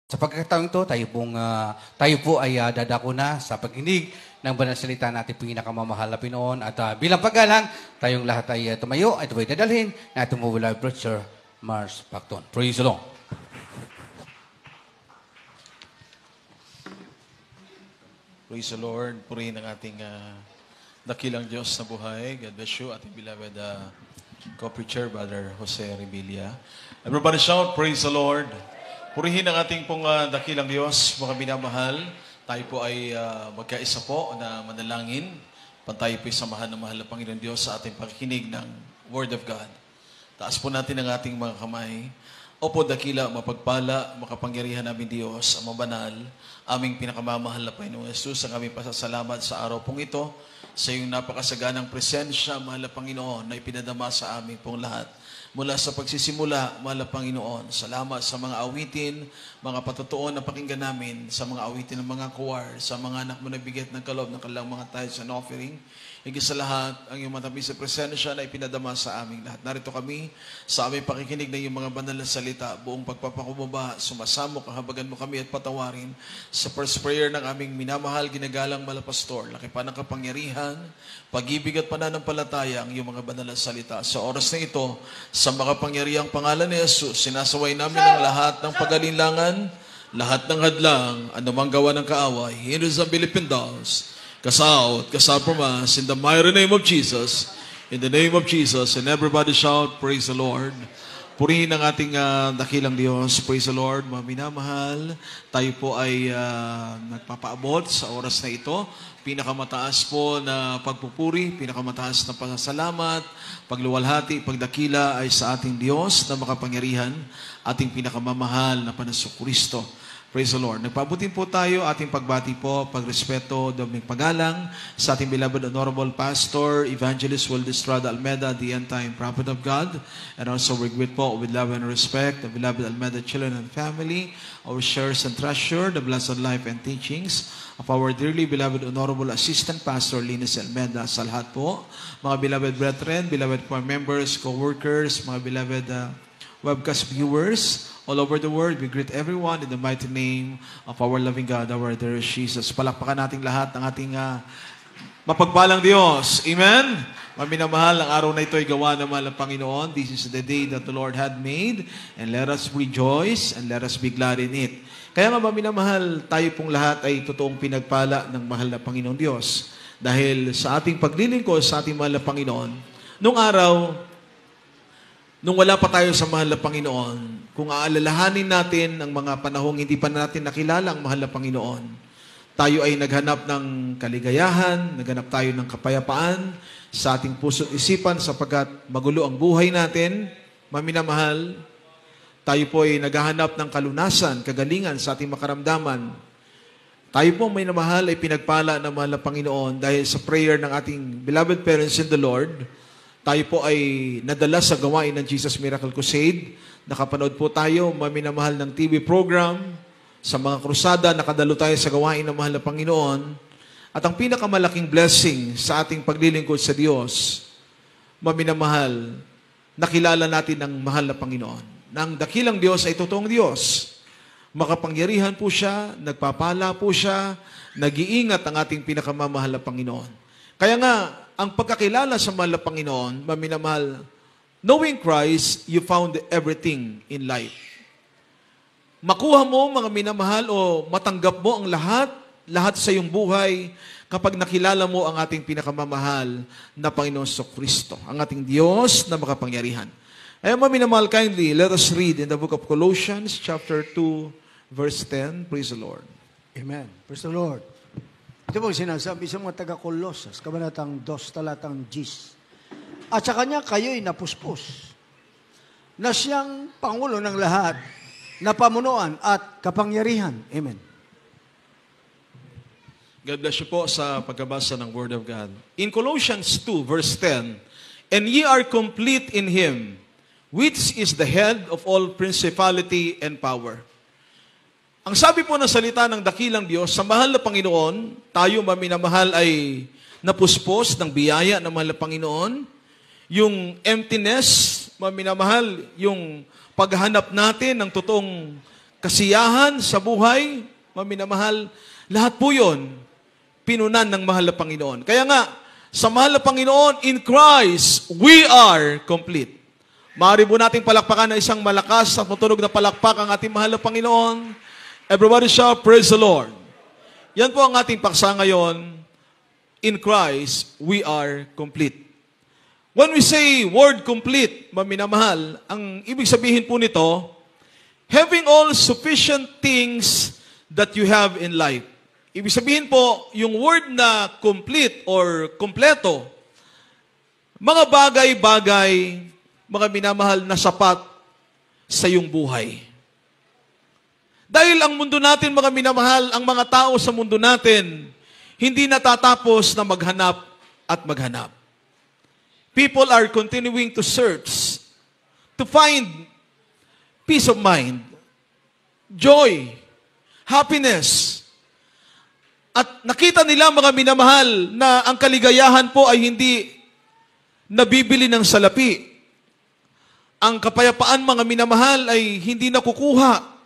Sa pagkakataong ito, tayo po ay dadako na sa pagkinig ng banal salita natin pong pinakamamahal na Pinoon. At bilang paggalang, tayong lahat ay tumayo at ito'y dadalhin na ating mobile preacher, Mars Pacton. Praise the Lord. Praise the Lord. Purihin ang ating dakilang Diyos na buhay. God bless you, ating beloved co-preacher, Brother Jose Revilla. Everybody shout, praise the Lord. Purihin ang ating pong dakilang Diyos, mga minamahal. Tayo po ay magkaisa po na manalangin. Tayo po ay samahan ng mahal na Panginoon Diyos sa ating pakikinig ng Word of God. Taas po natin ang ating mga kamay. Opo, dakila, mapagpala, makapangyarihan namin Diyos, ang mabanal, aming pinakamamahal na Panginoong Jesus, ang aming pasasalamat sa araw pong ito, sa iyong napakasaganang presensya, mahal na Panginoon, na ipinadama sa aming pong lahat. Mula sa pagsisimula, mahal na Panginoon, salamat sa mga awitin, mga patutuon na pakinggan namin, sa mga awitin ng mga choir, sa mga anak mo na bigit ng kaloob ng kanilang mga tithes and offering. Higit sa lahat, ang iyong matamis sa presensya na ipinadama sa aming lahat. Narito kami sa aming pakikinig ng iyong mga banal na salita, buong pagpapakumbaba, sumasamo, kahabagan mo kami at patawarin sa first prayer ng aming minamahal, ginagalang malapastor, laki pa ng kapangyarihan, pag-ibig at pananampalataya ang iyong mga banal na salita. Sa oras na ito, sa makapangyarihang pangalan ni Jesus, sinasaway namin ang lahat ng pag-alinlangan, lahat ng hadlang, anumang gawa ng kaaway, hinders ang Philippine dolls, out, out from us, in the mighty name of Jesus, in the name of Jesus, and everybody shout, praise the Lord. Purihin ang ating dakilang Diyos, praise the Lord, mga minamahal. Tayo po ay nagpapaabot sa oras na ito. Pinakamataas po na pagpupuri, pinakamataas na pasasalamat, pagluwalhati, pagdakila ay sa ating Diyos na makapangyarihan, ating pinakamamahal na Panginoong Kristo. Praise the Lord. Nagpabutin po tayo, ating pagbati po, pagrespeto, daming pagalang sa ating beloved Honorable Pastor, Evangelist Wilde Estrada Almeda, the end-time prophet of God. And also we greet po with love and respect the beloved Almeda children and family, our shares and treasure, the blessed life and teachings of our dearly beloved Honorable Assistant Pastor Linus Almeda. Sa lahat po, mga beloved brethren, beloved choir members, co-workers, mga beloved webcast viewers all over the world, we greet everyone in the mighty name of our loving God, our dear Jesus. Palakpakan nating lahat ng ating mapagpalang Diyos. Amen? Maminamahal, ang araw na ito ay gawa ng mahal na Panginoon. This is the day that the Lord had made, and let us rejoice and let us be glad in it. Kaya nga maminamahal, tayo pong lahat ay totoong pinagpala ng mahal na Panginoon Diyos. Dahil sa ating paglilingkod sa ating mahal na Panginoon, nung araw, nung wala pa tayo sa mahal na Panginoon, kung aalalahanin natin ang mga panahong hindi pa natin nakilala ang mahal na Panginoon, tayo ay naghanap ng kaligayahan, naghanap tayo ng kapayapaan sa ating puso't isipan sapagkat magulo ang buhay natin, maminamahal, tayo po ay naghahanap ng kalunasan, kagalingan sa ating makaramdaman. Tayo po may namahal ay pinagpala ng mahal na Panginoon dahil sa prayer ng ating beloved parents in the Lord. Tayo po ay nadala sa gawain ng Jesus Miracle Crusade. Nakapanood po tayo, maminamahal ng TV program. Sa mga krusada, nakadalo tayo sa gawain ng mahal na Panginoon. At ang pinakamalaking blessing sa ating paglilingkod sa Diyos, maminamahal, nakilala natin ang mahal na Panginoon. Na ang dakilang Diyos ay totoong Diyos. Makapangyarihan po siya, nagpapala po siya, nag-iingat ang ating pinakamamahal na Panginoon. Kaya nga, ang pagkakilala sa mahal na Panginoon, maminamahal, knowing Christ, you found everything in life. Makuha mo, mga minamahal, o matanggap mo ang lahat sa iyong buhay kapag nakilala mo ang ating pinakamamahal na Panginoon Kristo, ang ating Diyos na makapangyarihan. Ay, maminamahal, kindly, let us read in the book of Colossians, chapter 2, verse 10. Praise the Lord. Amen. Praise the Lord. Ito po sinasabi sa mga taga-Kolosas, kabanatang 2, talatang 10. At sa kanya kayo'y napuspos, na siyang Pangulo ng lahat, na pamunuan at kapangyarihan. Amen. God bless you po sa pagkabasa ng Word of God. In Colossians 2, verse 10, and ye are complete in Him, which is the head of all principality and power. Ang sabi po ng salita ng dakilang Diyos, sa mahal na Panginoon, tayo maminamahal ay napuspos ng biyaya ng mahal na Panginoon. Yung emptiness, maminamahal, yung paghanap natin ng totoong kasiyahan sa buhay, mga minamahal, lahat po yun, pinunan ng mahal na Panginoon. Kaya nga, sa mahal na Panginoon, in Christ, we are complete. Maaari po nating palakpakan ng isang malakas at matunog na palakpak ang ating mahal na Panginoon. Everybody shout, praise the Lord. Yan po ang ating paksa ngayon. In Christ, we are complete. When we say word complete, maminamahal, ang ibig sabihin po nito, having all sufficient things that you have in life. Ibig sabihin po, yung word na complete or kompleto, mga bagay-bagay, mga minamahal na sapat sa iyong buhay. Dahil ang mundo natin, mga minamahal, ang mga tao sa mundo natin, hindi natatapos na maghanap at maghanap. People are continuing to search, to find peace of mind, joy, happiness. At nakita nila, mga minamahal, na ang kaligayahan po ay hindi nabibili ng salapi. Ang kapayapaan, mga minamahal, ay hindi nakukuha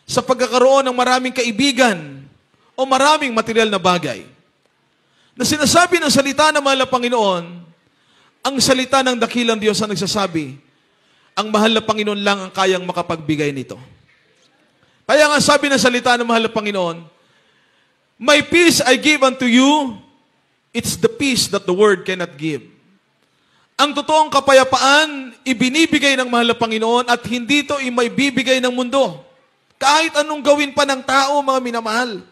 sa pagkakaroon ng maraming kaibigan o maraming material na bagay. Na sinasabi ng salita ng mahal na Panginoon, ang salita ng dakilang Diyos ang nagsasabi, ang mahal na Panginoon lang ang kayang makapagbigay nito. Kaya nga sabi ng salita ng mahal na Panginoon, my peace I give unto you, it's the peace that the world cannot give. Ang totoong kapayapaan, ibinibigay ng mahal na Panginoon at hindi ito maibibigay ng mundo. Kahit anong gawin pa ng tao, mga minamahal.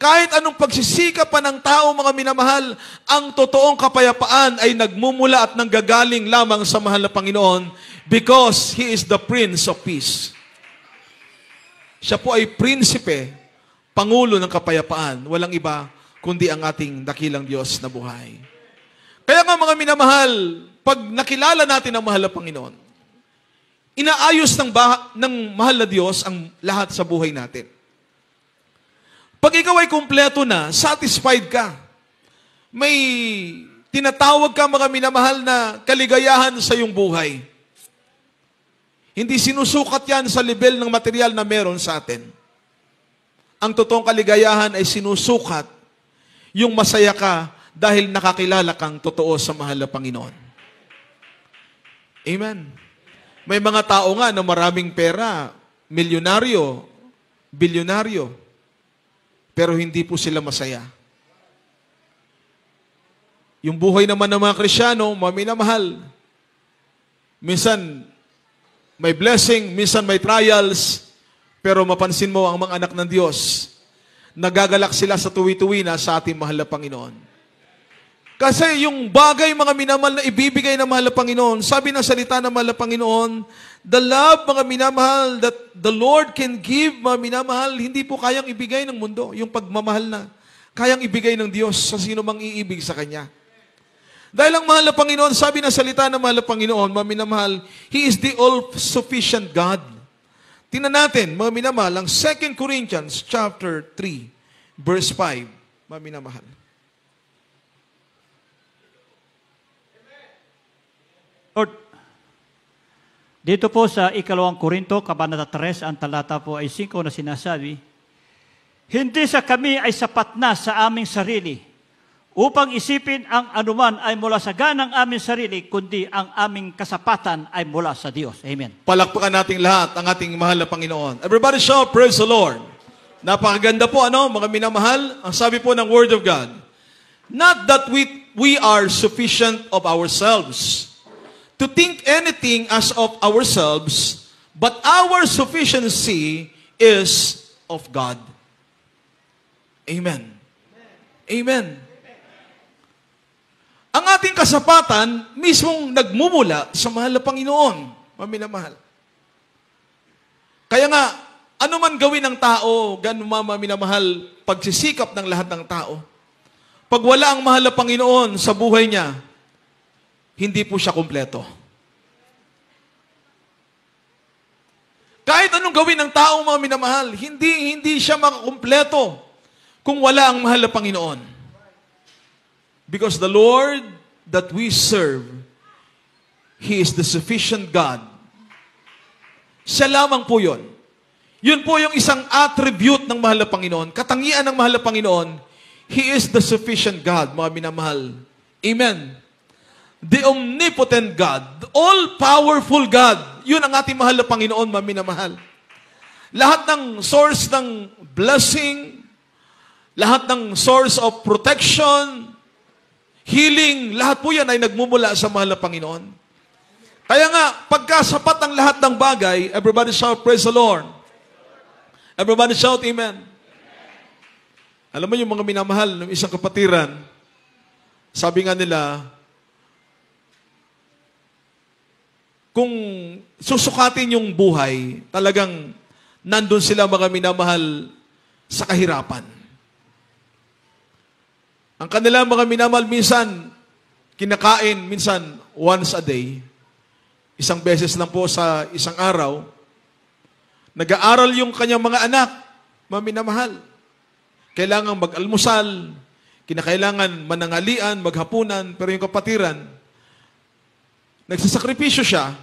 Kahit anong pagsisikap pa ng tao, mga minamahal, ang totoong kapayapaan ay nagmumula at nanggagaling lamang sa mahal na Panginoon because He is the Prince of Peace. Siya po ay prinsipe, pangulo ng kapayapaan. Walang iba kundi ang ating dakilang Diyos na buhay. Kaya nga mga minamahal, pag nakilala natin ang mahal na Panginoon, inaayos ng mahal na Diyos ang lahat sa buhay natin. Pag ikaw ay kumpleto na, satisfied ka, may tinatawag ka, mga minamahal, na kaligayahan sa iyong buhay. Hindi sinusukat yan sa level ng material na meron sa atin. Ang totoong kaligayahan ay sinusukat yung masaya ka dahil nakakilala kang totoo sa mahal na Panginoon. Amen. May mga tao nga na maraming pera, milyonaryo, bilyonaryo, pero hindi po sila masaya. Yung buhay naman ng mga Kristyano, maminamahal. Minsan, may blessing, minsan may trials, pero mapansin mo ang mga anak ng Diyos, nagagalak sila sa tuwi-tuwi na sa ating mahal na Panginoon. Kasi yung bagay, mga minamahal, na ibibigay ng mahal na Panginoon, sabi ng salita ng mahal na Panginoon, the love, mga minamahal, that the Lord can give, mga minamahal, hindi po kayang ibigay ng mundo. Yung pagmamahal na kayang ibigay ng Diyos sa sino mang iibig sa Kanya. Dahil ang mahal na Panginoon, sabi ng salita ng mahal na Panginoon, mga minamahal, He is the all-sufficient God. Tingnan natin, mga minamahal, ang 2 Corinthians chapter 3, verse 5, mga minamahal. Lord, dito po sa 2 Korinto, Kabanata 3, ang talata po ay 5 na sinasabi, hindi sa kami ay sapat na sa aming sarili, upang isipin ang anuman ay mula sa ganang aming sarili, kundi ang aming kasapatan ay mula sa Diyos. Amen. Palakpakan nating lahat ang ating mahal na Panginoon. Everybody shout, praise the Lord. Napakaganda po, mga minamahal, ang sabi po ng Word of God, not that we are sufficient of ourselves, to think anything as of ourselves, but our sufficiency is of God. Amen. Amen. Ang ating kasapatan, mismong nagmumula sa mahal na Panginoon, maminamahal. Kaya nga, ano man gawin ng tao, ganun maminamahal, pagsisikap ng lahat ng tao, pag wala ang mahal na Panginoon sa buhay niya, hindi po siya kumpleto. Kahit anong gawin ng taong mga minamahal, hindi siya makakumpleto kung wala ang mahal na Panginoon. Because the Lord that we serve, He is the sufficient God. Siya lamang po yun. Yun po yung isang attribute ng mahal na Panginoon. Katangian ng mahal na Panginoon, He is the sufficient God, mga minamahal. Amen. The omnipotent God, the all-powerful God. Yun ang ating mahal na Panginoon, mga minamahal. Lahat ng source ng blessing, lahat ng source of protection, healing, lahat po yan ay nagmumula sa mahal na Panginoon. Kaya nga, pagkasapat ang lahat ng bagay, everybody shout, praise the Lord. Everybody shout, amen. Alam mo yung mga minamahal ng isang kapatiran, sabi nga nila, kung susukatin yung buhay, talagang nandun sila mga minamahal sa kahirapan. Ang kanila mga minamahal minsan, kinakain minsan once a day, isang beses lang po sa isang araw, nag-aaral yung kanyang mga anak, mga minamahal. Kailangan mag-almusal, kinakailangan manangalian, maghapunan, pero yung kapatiran, nagsasakripisyo siya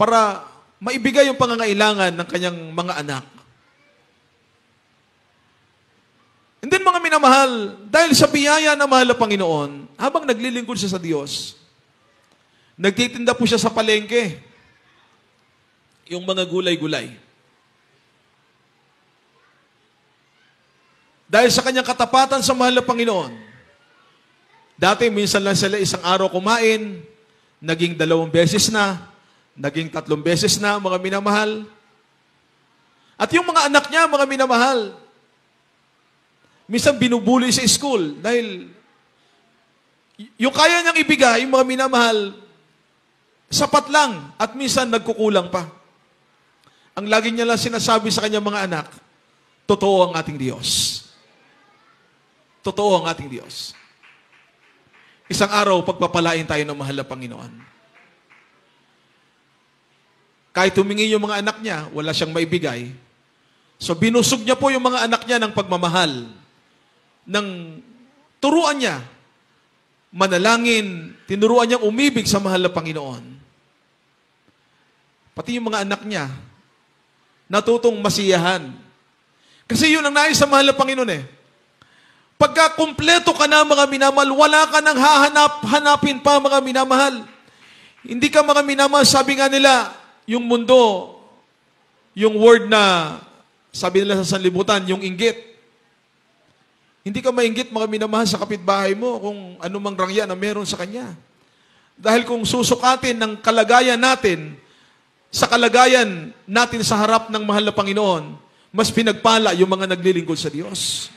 para maibigay yung pangangailangan ng kanyang mga anak. And then mga minamahal, dahil sa biyaya na mahal na Panginoon, habang naglilingkod siya sa Diyos, nagtitinda po siya sa palengke, yung mga gulay-gulay. Dahil sa kanyang katapatan sa mahal na Panginoon, dati minsan lang sila isang araw kumain, naging 2 beses na, naging 3 beses na, mga minamahal. At yung mga anak niya, mga minamahal, minsan binubuli sa school dahil yung kaya niyang ibigay, mga minamahal, sapat lang at minsan nagkukulang pa. Ang lagi niya lang sinasabi sa kanyang mga anak, totoo ang ating Diyos. Totoo ang ating Diyos. Isang araw, pagpapalain tayo ng mahal na Panginoon. Kahit humingi yung mga anak niya, wala siyang maibigay. So binusog niya po yung mga anak niya ng pagmamahal. Ng turuan niya, manalangin, tinuruan niyang umibig sa mahal na Panginoon. Pati yung mga anak niya, natutong masiyahan. Kasi yun ang nais sa mahal na Panginoon eh. Pagka kumpleto ka na mga minamahal, wala ka nang hanapin pa mga minamahal. Hindi ka mga minamahal, sabi nga nila, yung mundo, yung word na, sabi nila sa sanlibutan, yung inggit. Hindi ka mainggit mga minamahal sa kapitbahay mo kung anumang rangya na meron sa kanya. Dahil kung susukatin ng kalagayan natin, sa kalagayan natin sa harap ng mahal na Panginoon, mas pinagpala yung mga naglilingkod sa Diyos.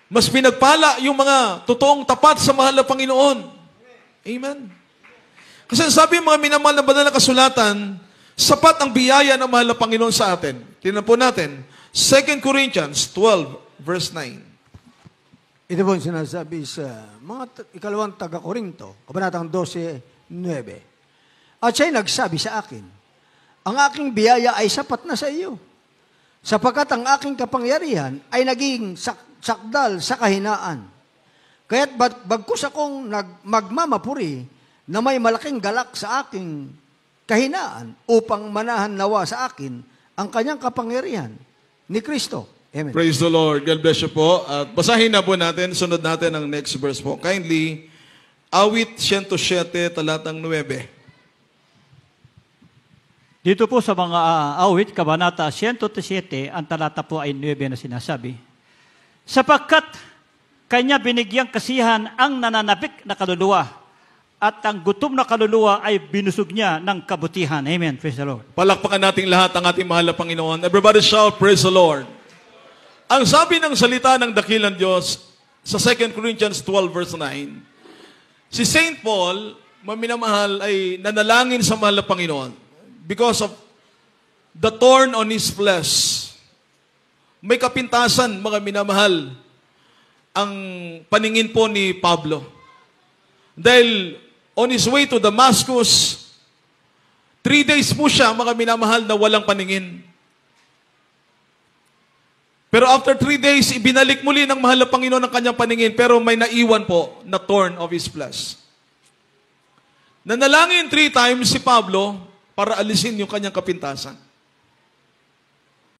Mas pinagpala yung mga totoong tapat sa mahal na Panginoon. Amen. Kasi sabi mga minamahal na banal na kasulatan, sapat ang biyaya ng mahal na Panginoon sa atin. Tingnan po natin, 2 Corinthians 12, verse 9. Ito po ang sinasabi sa mga ikalawang taga-Korinto, kabanatang 12:9. At siya'y nagsabi sa akin, ang aking biyaya ay sapat na sa iyo, sapagkat ang aking kapangyarihan ay naging sakdal sa kahinaan. Kaya't bagkus akong magmamapuri na may malaking galak sa aking kahinaan upang manahan nawa sa akin ang kanyang kapangyarihan ni Kristo. Amen. Praise the Lord. God bless you po. At basahin na po natin, sunod natin ang next verse po. Kindly, Awit 107, talatang 9. Dito po sa mga awit, Kabanata 107, ang talata po ay 9 na sinasabi, sapagkat kanya binigyang kasihan ang nananabik na kaluluwa at ang gutom na kaluluwa ay binusog niya ng kabutihan. Amen. Praise the Lord. Palakpakan nating lahat ang ating mahal na Panginoon. Everybody shout, praise the Lord. Ang sabi ng salita ng dakilang Diyos sa 2 Corinthians 12 verse 9, si Saint Paul, maminamahal, ay nanalangin sa mahal na Panginoon because of the thorn on his flesh. May kapintasan, mga minamahal, ang paningin po ni Pablo. Dahil on his way to Damascus, 3 days po siya, mga minamahal, na walang paningin. Pero after 3 days, ibinalik muli ng mahal na Panginoon ang kanyang paningin, pero may naiwan po na thorn of his flesh. Nanalangin 3 times si Pablo para alisin yung kanyang kapintasan.